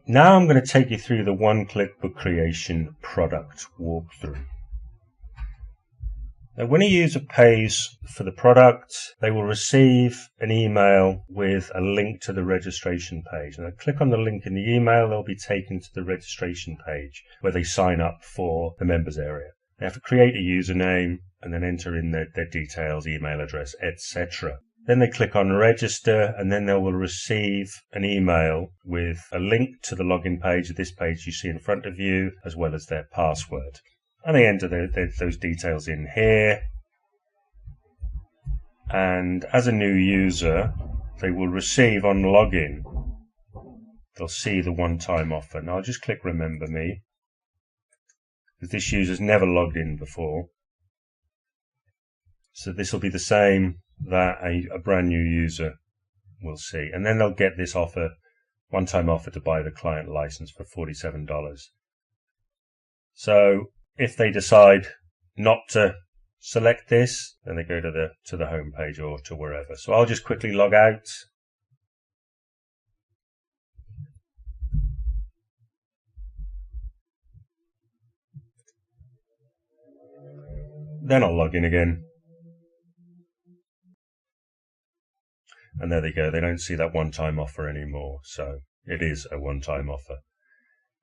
Now I'm going to take you through the one-click book creation product walkthrough. Now, when a user pays for the product, they will receive an email with a link to the registration page. And they click on the link in the email, they'll be taken to the registration page where they sign up for the members area. They have to create a username and then enter in their details, email address, etc. Then they click on register, and then they will receive an email with a link to the login page, this page you see in front of you, as well as their password. And they enter those details in here. And as a new user, they will receive on login, they'll see the one-time offer. Now I'll just click remember me, because this user's never logged in before. So this will be the same that a brand new user will see. And then they'll get this offer, one-time offer to buy the client license for $47. So if they decide not to select this, then they go to the home page or to wherever. So I'll just quickly log out. Then I'll log in again. And there they go, they don't see that one-time offer anymore. So it is a one-time offer.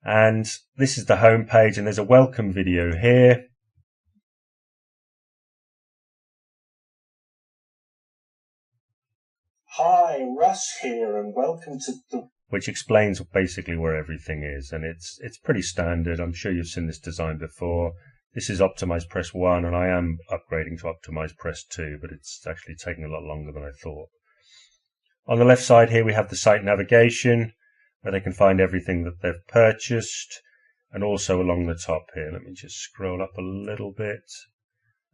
And this is the home page, and there's a welcome video here. Hi, Russ here, and welcome to the... Which explains basically where everything is. And it's pretty standard. I'm sure you've seen this design before. This is OptimizePress 1, and I am upgrading to OptimizePress 2, but it's actually taking a lot longer than I thought. On the left side here, we have the site navigation, where they can find everything that they've purchased, and also along the top here. Let me just scroll up a little bit.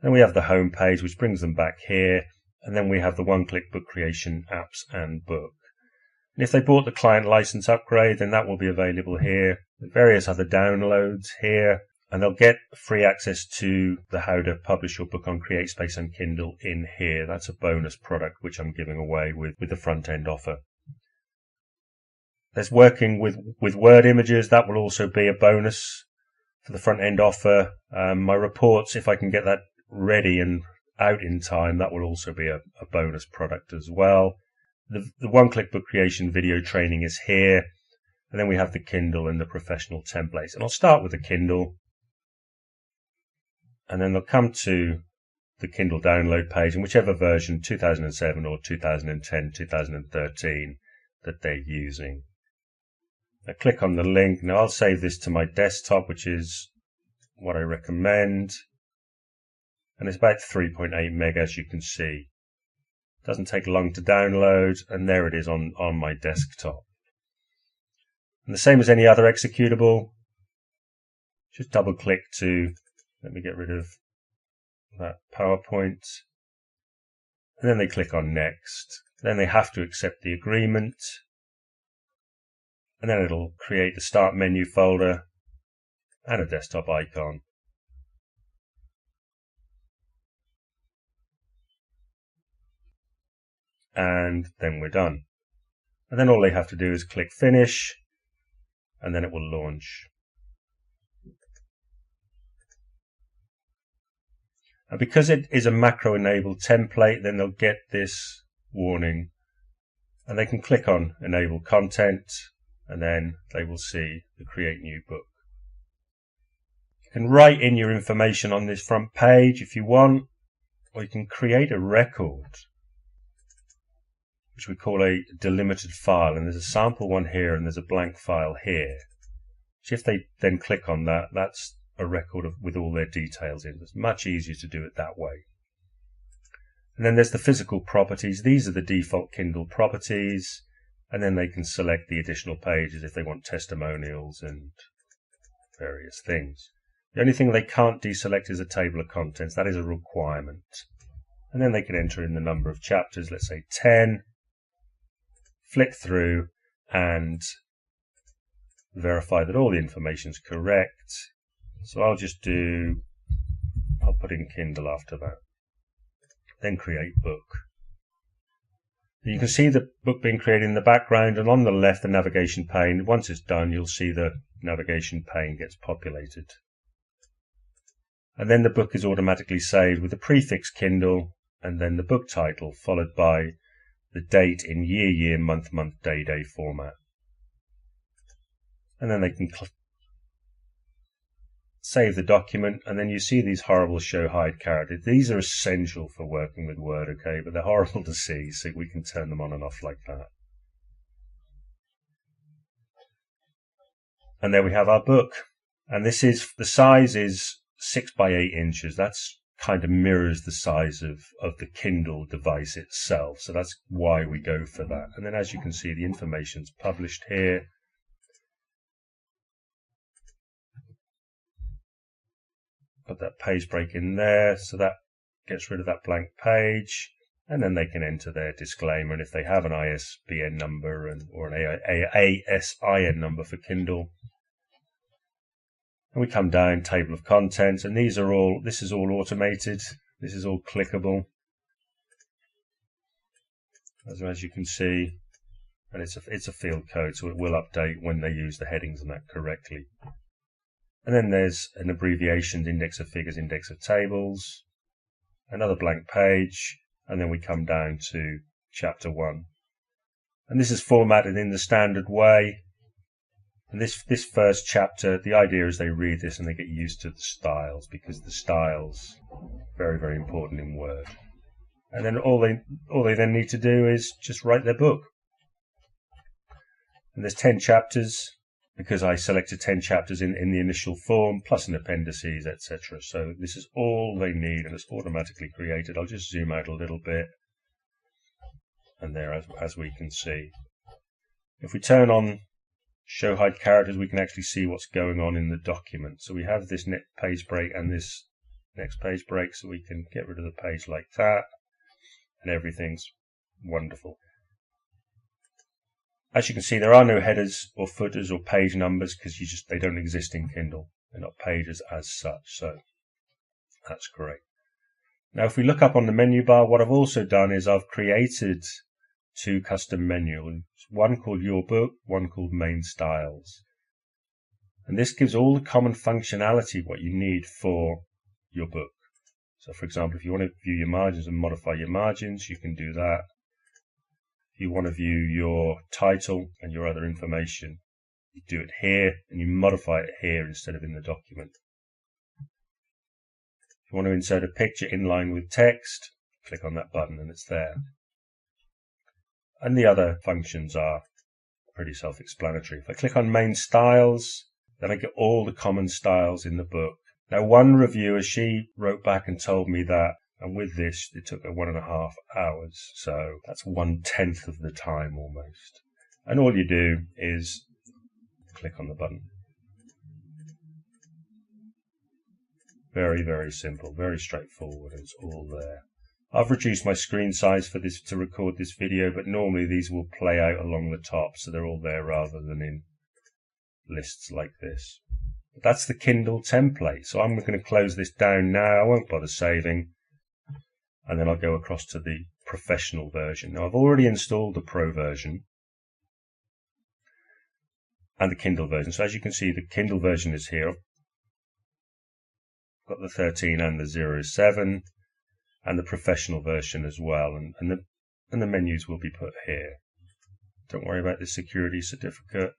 Then we have the home page, which brings them back here, and then we have the one-click book creation apps and book. And if they bought the client license upgrade, then that will be available here. Various other downloads here. And they'll get free access to the How to Publish Your Book on CreateSpace and Kindle in here. That's a bonus product which I'm giving away with the front-end offer. There's working with Word images. That will also be a bonus for the front-end offer. My reports, if I can get that ready and out in time, that will also be a bonus product as well. The one-click book creation video training is here. And then we have the Kindle and the professional templates. And I'll start with the Kindle. And then they'll come to the Kindle download page, and whichever version, 2007 or 2010, 2013, that they're using. I click on the link. Now I'll save this to my desktop, which is what I recommend. And it's about 3.8 meg, as you can see. It doesn't take long to download, and there it is on my desktop. And the same as any other executable, just double click to... Let me get rid of that PowerPoint. And then they click on Next. Then they have to accept the agreement. And then it'll create the Start Menu folder and a desktop icon. And then we're done. And then all they have to do is click Finish, and then it will launch. And because it is a macro-enabled template, then they'll get this warning. And they can click on Enable Content, and then they will see the Create New Book. You can write in your information on this front page if you want, or you can create a record, which we call a delimited file. And there's a sample one here, and there's a blank file here. So if they then click on that, that's a record with all their details in. It's much easier to do it that way. And then there's the physical properties. These are the default Kindle properties, and then they can select the additional pages if they want testimonials and various things. The only thing they can't deselect is a table of contents. That is a requirement. And then they can enter in the number of chapters, let's say 10, flick through and verify that all the information is correct. So I'll put in Kindle after that. Then create book. You can see the book being created in the background, and on the left the navigation pane. Once it's done, you'll see the navigation pane gets populated. And then the book is automatically saved with the prefix Kindle and then the book title, followed by the date in year, month, day format. And then they can save the document, and then you see these horrible show hide characters. These are essential for working with Word, okay, but they're horrible to see, so we can turn them on and off like that. And there we have our book. And this is, the size is 6 by 8 inches. That's kind of mirrors the size of the Kindle device itself. So that's why we go for that. And then as you can see, the information's published here. Got that page break in there, so that gets rid of that blank page, and then they can enter their disclaimer, and if they have an ISBN number or an ASIN number for Kindle. And we come down, table of contents, and this is all automated, this is all clickable, as you can see, and it's a field code, so it will update when they use the headings and that correctly. And then there's an abbreviations, index of figures, index of tables, another blank page, and then we come down to chapter 1. And this is formatted in the standard way. And this first chapter, the idea is they read this and they get used to the styles, because the styles are very, very important in Word. And then all they then need to do is just write their book. And there's 10 chapters. Because I selected 10 chapters in the initial form, plus an appendices, etc. So this is all they need, and it's automatically created. I'll just zoom out a little bit, and there, as we can see. If we turn on show hide characters, we can actually see what's going on in the document. So we have this next page break and this next page break, so we can get rid of the page like that, and everything's wonderful. As you can see, there are no headers or footers or page numbers because they don't exist in Kindle. They're not pages as such, so that's great. Now, if we look up on the menu bar, what I've also done is I've created 2 custom menus, one called Your Book, one called Main Styles. And this gives all the common functionality what you need for your book. So, for example, if you want to view your margins and modify your margins, you can do that. If you want to view your title and your other information, you do it here and you modify it here instead of in the document. If you want to insert a picture in line with text, click on that button and it's there. And the other functions are pretty self-explanatory. If I click on Main Styles, then I get all the common styles in the book. Now, one reviewer, she wrote back and told me that, and with this, it took her 1.5 hours. So that's 1/10 of the time almost. And all you do is click on the button. Very, very simple, very straightforward. It's all there. I've reduced my screen size for this to record this video, but normally these will play out along the top, so they're all there rather than in lists like this. But that's the Kindle template. So I'm going to close this down now. I won't bother saving. And then I'll go across to the professional version. Now, I've already installed the Pro version and the Kindle version. So as you can see, the Kindle version is here. I've got the 13 and the 07 and the professional version as well. And the menus will be put here. Don't worry about the security certificate.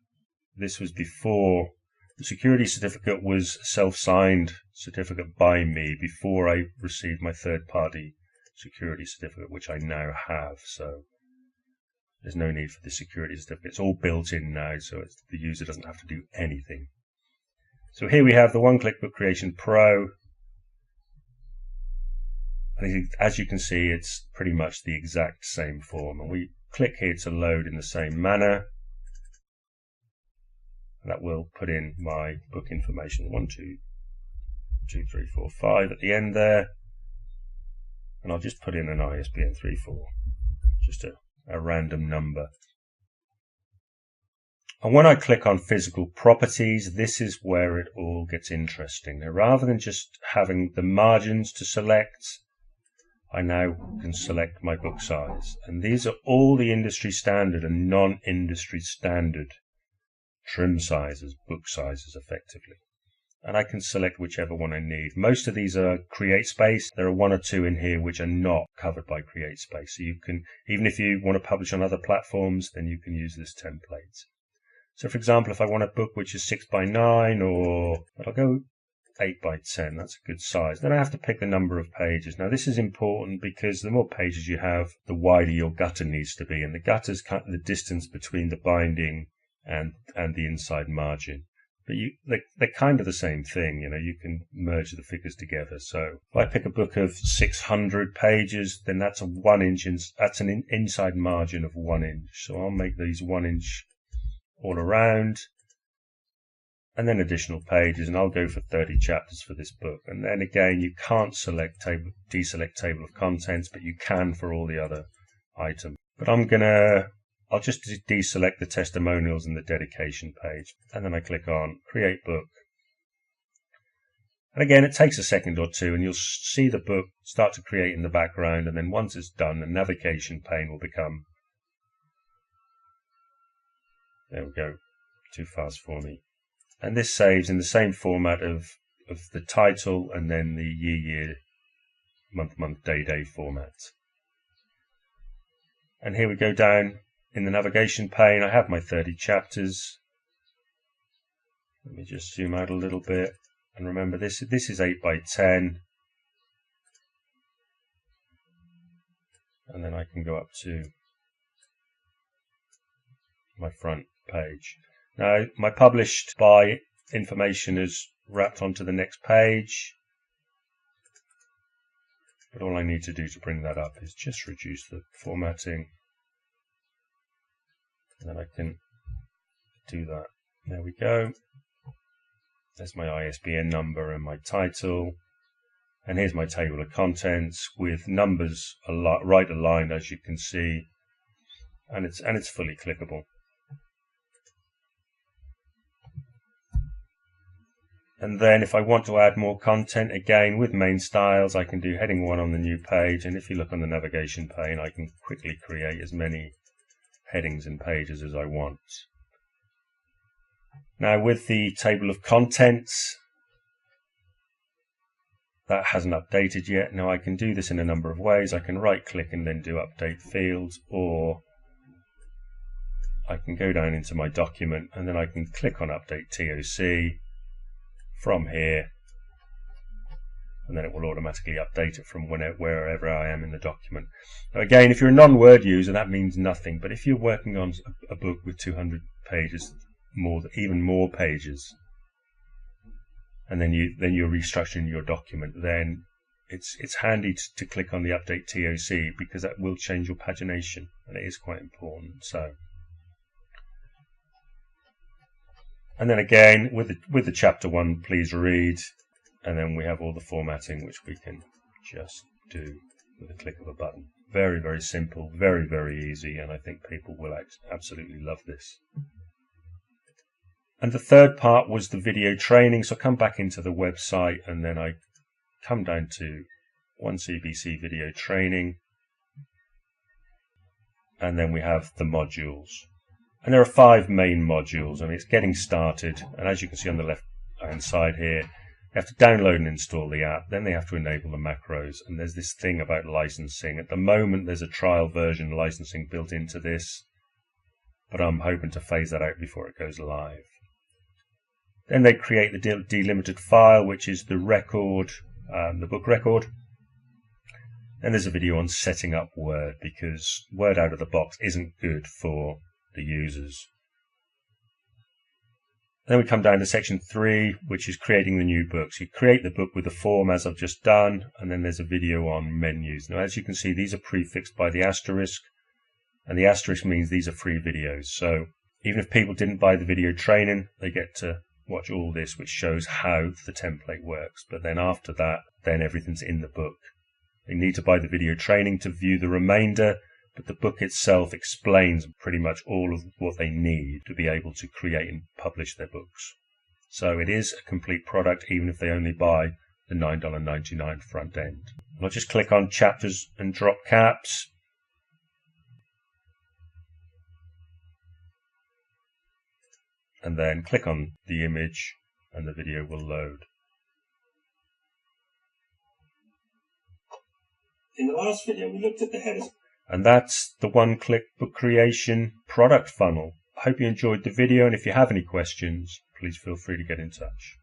This was before. The security certificate was a self-signed certificate by me before I received my third-party security certificate, which I now have. So there's no need for the security certificate. It's all built in now, so the user doesn't have to do anything. So here we have the One-Click Book Creation Pro. And as you can see, it's pretty much the exact same form. And we click here to load in the same manner. And that will put in my book information, 1, 2, 2, 3, 4, 5 at the end there. And I'll just put in an ISBN 34, just a random number. And when I click on physical properties, this is where it all gets interesting. Now, rather than just having the margins to select, I now can select my book size. And these are all the industry standard and non-industry standard trim sizes, book sizes effectively. And I can select whichever one I need. Most of these are CreateSpace. There are one or two in here which are not covered by CreateSpace. So you can, even if you want to publish on other platforms, then you can use this template. So for example, if I want a book which is 6x9, or I'll go 8x10, that's a good size. Then I have to pick the number of pages. Now this is important because the more pages you have, the wider your gutter needs to be. And the gutter is kind of the distance between the binding and the inside margin. But they're kind of the same thing, you can merge the figures together. So if I pick a book of 600 pages, then that's that's an inside margin of 1 inch. So I'll make these 1 inch all around, and then additional pages, and I'll go for 30 chapters for this book. And then again, you can't deselect table of contents, but you can for all the other items. But I'll just deselect the testimonials and the dedication page. And then I click on Create Book. And again, it takes a second or two, and you'll see the book start to create in the background. And then once it's done, the navigation pane will become... There we go. Too fast for me. And this saves in the same format of the title and then the year, month, day format. And here we go down. In the navigation pane, I have my 30 chapters. Let me just zoom out a little bit. And remember, this is 8x10. And then I can go up to my front page. Now, my published by information is wrapped onto the next page. But all I need to do to bring that up is just reduce the formatting. And then I can do that. There we go. There's my ISBN number and my title. And here's my table of contents with numbers right aligned, as you can see. And it's fully clickable. And then if I want to add more content, again with main styles, I can do heading 1 on the new page. And if you look on the navigation pane, I can quickly create as many headings and pages as I want. Now with the table of contents, that hasn't updated yet. Now I can do this in a number of ways. I can right click and then do update fields, or I can go down into my document and then I can click on update TOC from here, and then it will automatically update it from wherever I am in the document. Now again, if you're a non-Word user, that means nothing, but if you're working on a book with 200 pages, even more pages, and then you're restructuring your document, then it's handy to click on the update TOC, because that will change your pagination, and it is quite important. So, and then again with the chapter 1, please read, and then we have all the formatting, which we can just do with a click of a button. Very, very simple, very, very easy, and I think people will absolutely love this. And the third part was the video training. So I come back into the website, and then I come down to 1CBC video training, and then we have the modules. And there are 5 main modules, and it's getting started. And as you can see on the left hand side here, you have to download and install the app. Then they have to enable the macros. And there's this thing about licensing. At the moment, there's a trial version licensing built into this, but I'm hoping to phase that out before it goes live. Then they create the delimited file, which is the record, the book record. Then there's a video on setting up Word, because Word out of the box isn't good for the users. Then we come down to section 3, which is creating the new books. You create the book with the form as I've just done, and then there's a video on menus. Now, as you can see, these are prefixed by the asterisk, and the asterisk means these are free videos. So even if people didn't buy the video training, they get to watch all this, which shows how the template works. But then after that, then everything's in the book. They need to buy the video training to view the remainder, but the book itself explains pretty much all of what they need to be able to create and publish their books. So it is a complete product, even if they only buy the $9.99 front end. I'll just click on chapters and drop caps. And then click on the image and the video will load. In the last video we looked at the headers. And that's the one-click book creation product funnel. I hope you enjoyed the video, and if you have any questions, please feel free to get in touch.